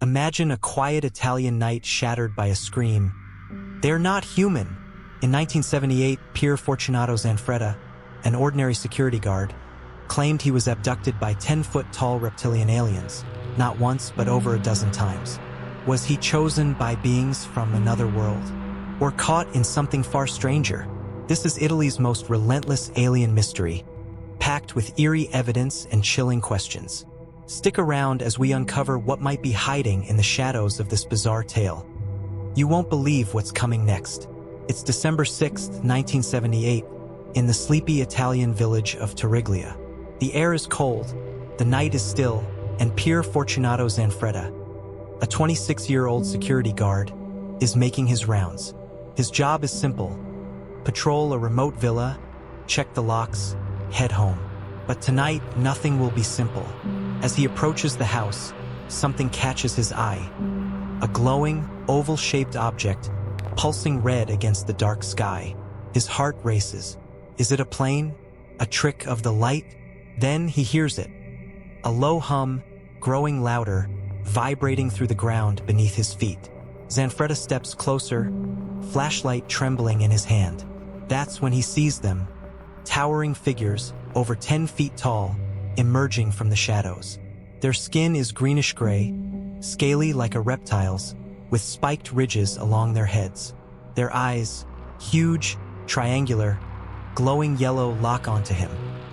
Imagine a quiet Italian night shattered by a scream. They're not human. In 1978, Pier Fortunato Zanfretta, an ordinary security guard, claimed he was abducted by 10-foot-tall reptilian aliens, not once but over a dozen times. Was he chosen by beings from another world? Or caught in something far stranger? This is Italy's most relentless alien mystery, packed with eerie evidence and chilling questions. Stick around as we uncover what might be hiding in the shadows of this bizarre tale. You won't believe what's coming next. It's December 6, 1978, in the sleepy Italian village of Tariglia. The air is cold, the night is still, and Pier Fortunato Zanfretta, a 26-year-old security guard, is making his rounds. His job is simple: patrol a remote villa, check the locks, head home. But tonight, nothing will be simple. As he approaches the house, something catches his eye. A glowing, oval-shaped object, pulsing red against the dark sky. His heart races. Is it a plane? A trick of the light? Then he hears it. A low hum, growing louder, vibrating through the ground beneath his feet. Zanfretta steps closer, flashlight trembling in his hand. That's when he sees them, towering figures, over 10 feet tall, emerging from the shadows. Their skin is greenish-gray, scaly like a reptile's, with spiked ridges along their heads. Their eyes, huge, triangular, glowing yellow, lock onto him.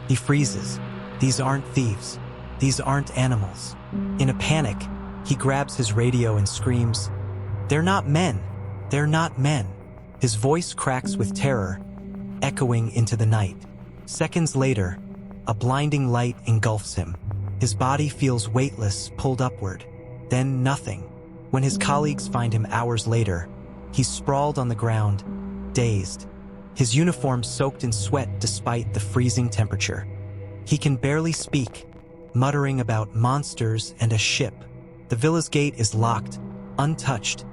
He freezes. These aren't thieves. These aren't animals. In a panic, he grabs his radio and screams, "They're not men! They're not men!" His voice cracks with terror, echoing into the night. Seconds later, a blinding light engulfs him. His body feels weightless, pulled upward. Then nothing. When his colleagues find him hours later, he's sprawled on the ground, dazed. His uniform soaked in sweat despite the freezing temperature. He can barely speak, muttering about monsters and a ship. The villa's gate is locked, untouched,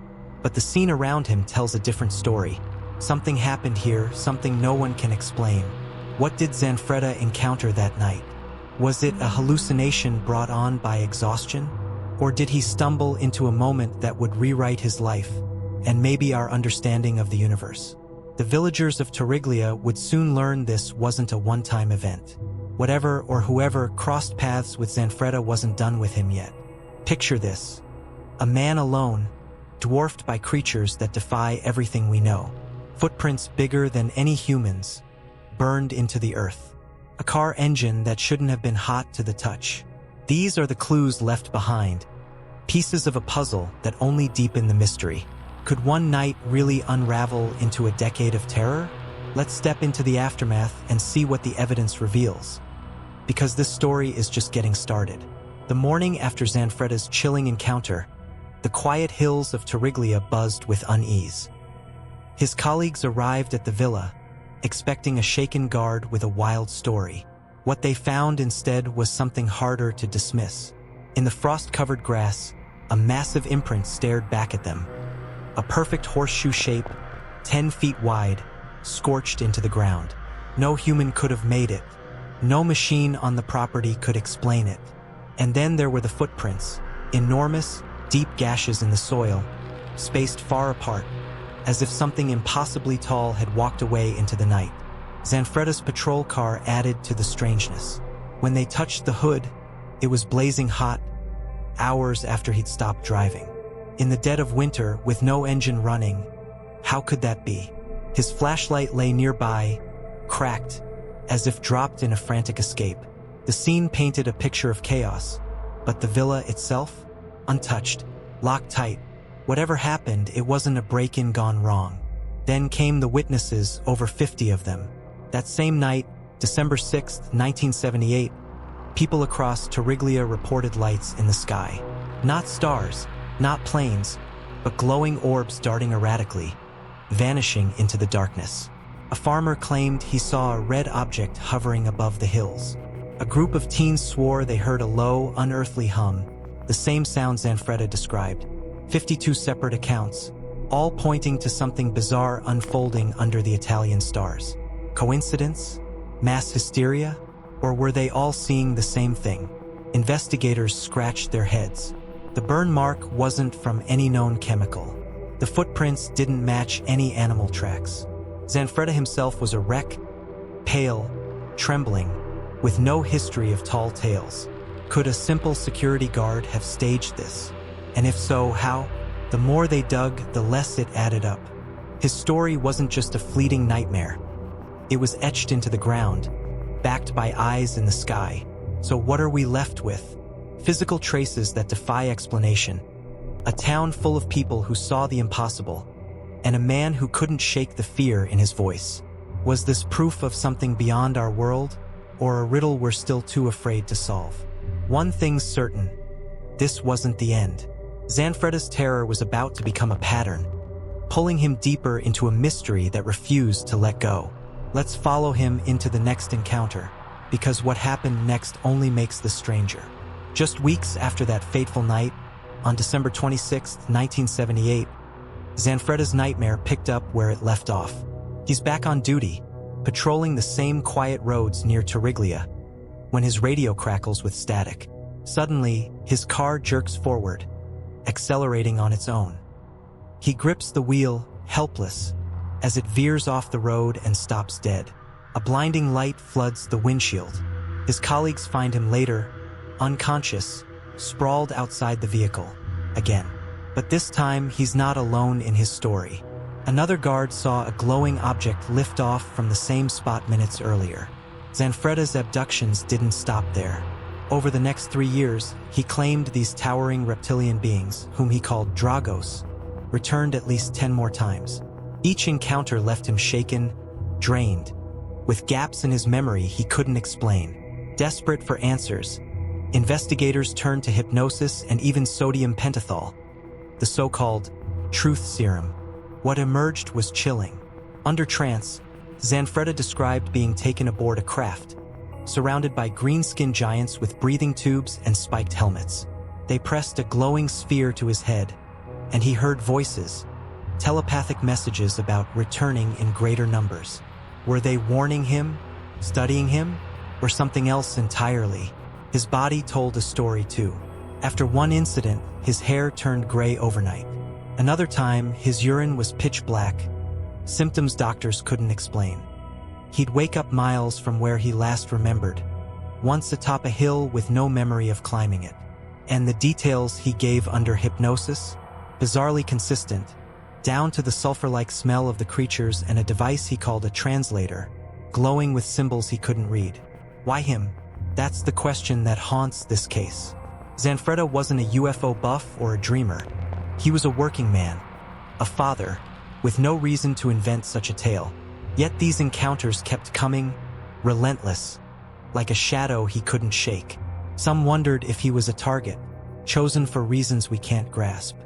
but the scene around him tells a different story. Something happened here, something no one can explain. What did Zanfretta encounter that night? Was it a hallucination brought on by exhaustion? Or did he stumble into a moment that would rewrite his life, and maybe our understanding of the universe? The villagers of Tariglia would soon learn this wasn't a one-time event. Whatever or whoever crossed paths with Zanfretta wasn't done with him yet. Picture this: a man alone, dwarfed by creatures that defy everything we know. Footprints bigger than any humans, burned into the earth. A car engine that shouldn't have been hot to the touch. These are the clues left behind, pieces of a puzzle that only deepen the mystery. Could one night really unravel into a decade of terror? Let's step into the aftermath and see what the evidence reveals. Because this story is just getting started. The morning after Zanfretta's chilling encounter, the quiet hills of Tariglia buzzed with unease. His colleagues arrived at the villa, expecting a shaken guard with a wild story. What they found instead was something harder to dismiss. In the frost-covered grass, a massive imprint stared back at them. A perfect horseshoe shape, 10 feet wide, scorched into the ground. No human could have made it. No machine on the property could explain it. And then there were the footprints, enormous, deep gashes in the soil, spaced far apart, as if something impossibly tall had walked away into the night. Zanfretta's patrol car added to the strangeness. When they touched the hood, it was blazing hot, hours after he'd stopped driving. In the dead of winter, with no engine running, how could that be? His flashlight lay nearby, cracked, as if dropped in a frantic escape. The scene painted a picture of chaos, but the villa itself, untouched, locked tight. Whatever happened, it wasn't a break-in gone wrong. Then came the witnesses, over 50 of them. That same night, December 6, 1978, people across Tariglia reported lights in the sky. Not stars, not planes, but glowing orbs darting erratically, vanishing into the darkness. A farmer claimed he saw a red object hovering above the hills. A group of teens swore they heard a low, unearthly hum, the same sound Zanfretta described. 52 separate accounts, all pointing to something bizarre unfolding under the Italian stars. Coincidence? Mass hysteria? Or were they all seeing the same thing? Investigators scratched their heads. The burn mark wasn't from any known chemical. The footprints didn't match any animal tracks. Zanfretta himself was a wreck, pale, trembling, with no history of tall tales. Could a simple security guard have staged this? And if so, how? The more they dug, the less it added up. His story wasn't just a fleeting nightmare. It was etched into the ground, backed by eyes in the sky. So what are we left with? Physical traces that defy explanation. A town full of people who saw the impossible, and a man who couldn't shake the fear in his voice. Was this proof of something beyond our world, or a riddle we're still too afraid to solve? One thing's certain: this wasn't the end. Zanfretta's terror was about to become a pattern, pulling him deeper into a mystery that refused to let go. Let's follow him into the next encounter, because what happened next only makes the stranger. Just weeks after that fateful night, on December 26, 1978, Zanfretta's nightmare picked up where it left off. He's back on duty, patrolling the same quiet roads near Tariglia, when his radio crackles with static. Suddenly, his car jerks forward, accelerating on its own. He grips the wheel, helpless, as it veers off the road and stops dead. A blinding light floods the windshield. His colleagues find him later, unconscious, sprawled outside the vehicle, again. But this time, he's not alone in his story. Another guard saw a glowing object lift off from the same spot minutes earlier. Zanfretta's abductions didn't stop there. Over the next 3 years, he claimed these towering reptilian beings, whom he called Dragos, returned at least 10 more times. Each encounter left him shaken, drained, with gaps in his memory he couldn't explain. Desperate for answers, investigators turned to hypnosis and even sodium pentothal, the so-called truth serum. What emerged was chilling. Under trance, Zanfretta described being taken aboard a craft, surrounded by green-skinned giants with breathing tubes and spiked helmets. They pressed a glowing sphere to his head, and he heard voices, telepathic messages about returning in greater numbers. Were they warning him, studying him, or something else entirely? His body told a story too. After one incident, his hair turned gray overnight. Another time, his urine was pitch black, symptoms doctors couldn't explain. He'd wake up miles from where he last remembered, once atop a hill with no memory of climbing it. And the details he gave under hypnosis, bizarrely consistent, down to the sulfur-like smell of the creatures and a device he called a translator, glowing with symbols he couldn't read. Why him? That's the question that haunts this case. Zanfretta wasn't a UFO buff or a dreamer. He was a working man, a father, with no reason to invent such a tale. Yet these encounters kept coming, relentless, like a shadow he couldn't shake. Some wondered if he was a target, chosen for reasons we can't grasp.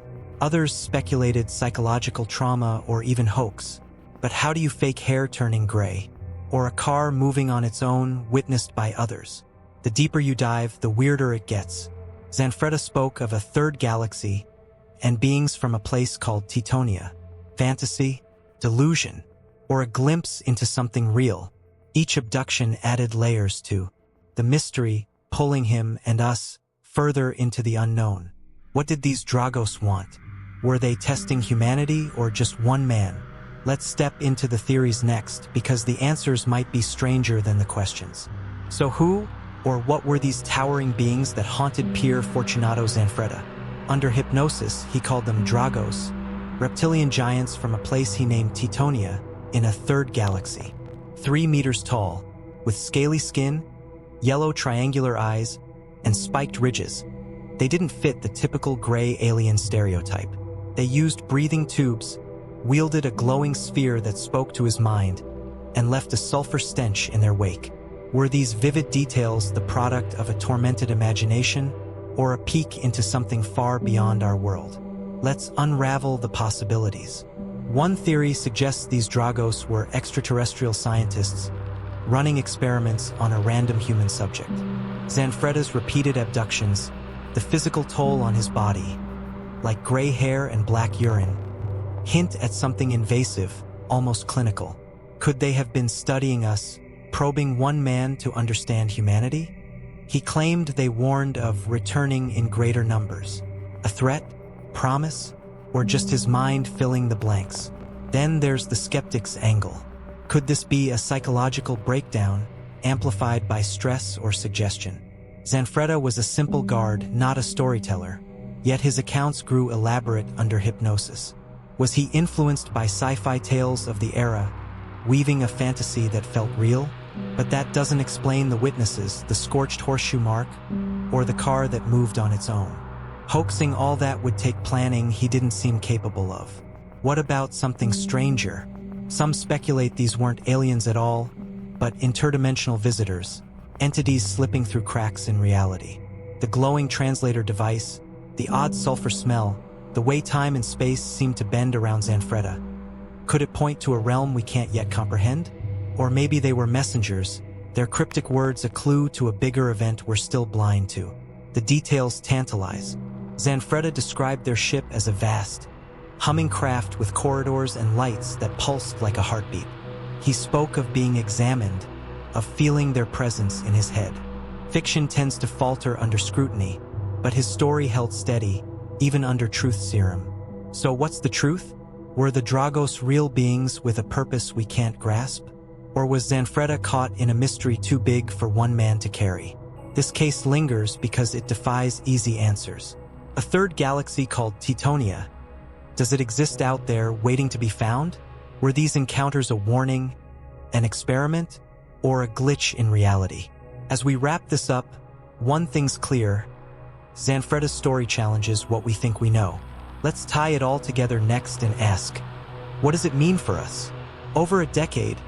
Others speculated psychological trauma or even hoax. But how do you fake hair turning gray? Or a car moving on its own, witnessed by others? The deeper you dive, the weirder it gets. Zanfretta spoke of a third galaxy and beings from a place called Titonia. Fantasy, delusion, or a glimpse into something real. Each abduction added layers to the mystery, pulling him and us further into the unknown. What did these Dragos want? Were they testing humanity or just one man? Let's step into the theories next, because the answers might be stranger than the questions. So who or what were these towering beings that haunted Pier Fortunato Zanfretta? Under hypnosis, he called them Dragos, reptilian giants from a place he named Titonia, in a third galaxy. 3 meters tall, with scaly skin, yellow triangular eyes, and spiked ridges. They didn't fit the typical gray alien stereotype. They used breathing tubes, wielded a glowing sphere that spoke to his mind, and left a sulfur stench in their wake. Were these vivid details the product of a tormented imagination, or a peek into something far beyond our world? Let's unravel the possibilities. One theory suggests these Dragos were extraterrestrial scientists running experiments on a random human subject. Zanfretta's repeated abductions, the physical toll on his body, like gray hair and black urine, hint at something invasive, almost clinical. Could they have been studying us, probing one man to understand humanity? He claimed they warned of returning in greater numbers, A threat? Promise? Or just his mind filling the blanks? Then there's the skeptic's angle. Could this be a psychological breakdown, amplified by stress or suggestion? Zanfretta was a simple guard, not a storyteller, yet his accounts grew elaborate under hypnosis. Was he influenced by sci-fi tales of the era, weaving a fantasy that felt real? But that doesn't explain the witnesses, the scorched horseshoe mark, or the car that moved on its own. Hoaxing all that would take planning he didn't seem capable of. What about something stranger? Some speculate these weren't aliens at all, but interdimensional visitors, entities slipping through cracks in reality. The glowing translator device, the odd sulfur smell, the way time and space seem to bend around Zanfretta. Could it point to a realm we can't yet comprehend? Or maybe they were messengers, their cryptic words a clue to a bigger event we're still blind to. The details tantalize. Zanfretta described their ship as a vast, humming craft with corridors and lights that pulsed like a heartbeat. He spoke of being examined, of feeling their presence in his head. Fiction tends to falter under scrutiny, but his story held steady, even under truth serum. So what's the truth? Were the Dragos real beings with a purpose we can't grasp? Or was Zanfretta caught in a mystery too big for one man to carry? This case lingers because it defies easy answers. A third galaxy called Teutonia. Does it exist out there waiting to be found? Were these encounters a warning, an experiment, or a glitch in reality? As we wrap this up, one thing's clear. Zanfretta's story challenges what we think we know. Let's tie it all together next and ask, what does it mean for us? Over a decade,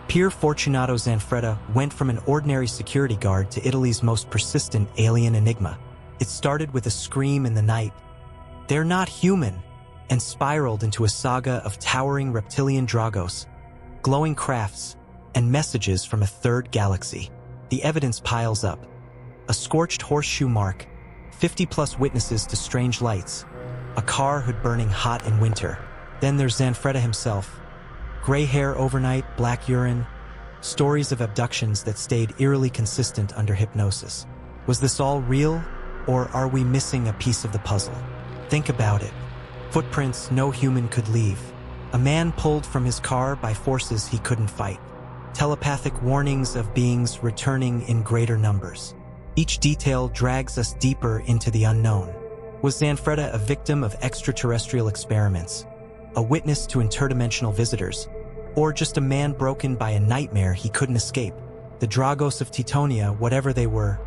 Pier Fortunato Zanfretta went from an ordinary security guard to Italy's most persistent alien enigma. It started with a scream in the night, "They're not human," and spiraled into a saga of towering reptilian Dragos, glowing crafts, and messages from a third galaxy. The evidence piles up. A scorched horseshoe mark, 50-plus witnesses to strange lights, a car hood burning hot in winter. Then there's Zanfretta himself. Gray hair overnight, black urine, stories of abductions that stayed eerily consistent under hypnosis. Was this all real, or are we missing a piece of the puzzle? Think about it. Footprints no human could leave. A man pulled from his car by forces he couldn't fight. Telepathic warnings of beings returning in greater numbers. Each detail drags us deeper into the unknown. Was Zanfretta a victim of extraterrestrial experiments, a witness to interdimensional visitors, or just a man broken by a nightmare he couldn't escape? The Dragos of Teutonia, whatever they were,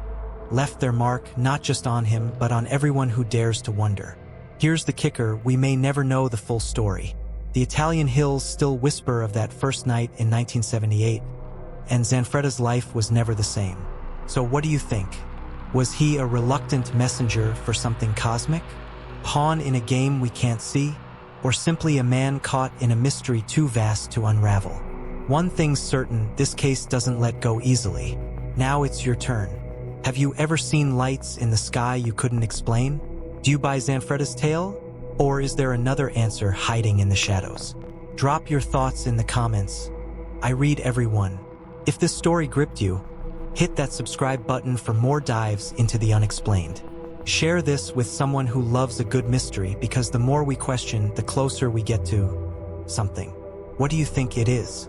left their mark not just on him, but on everyone who dares to wonder. Here's the kicker, we may never know the full story. The Italian hills still whisper of that first night in 1978, and Zanfretta's life was never the same. So what do you think? Was he a reluctant messenger for something cosmic? Pawn in a game we can't see? Or simply a man caught in a mystery too vast to unravel? One thing's certain, this case doesn't let go easily. Now it's your turn. Have you ever seen lights in the sky you couldn't explain? Do you buy Zanfretta's tale? Or is there another answer hiding in the shadows? Drop your thoughts in the comments. I read every one. If this story gripped you, hit that subscribe button for more dives into the unexplained. Share this with someone who loves a good mystery, because the more we question, the closer we get to something. What do you think it is?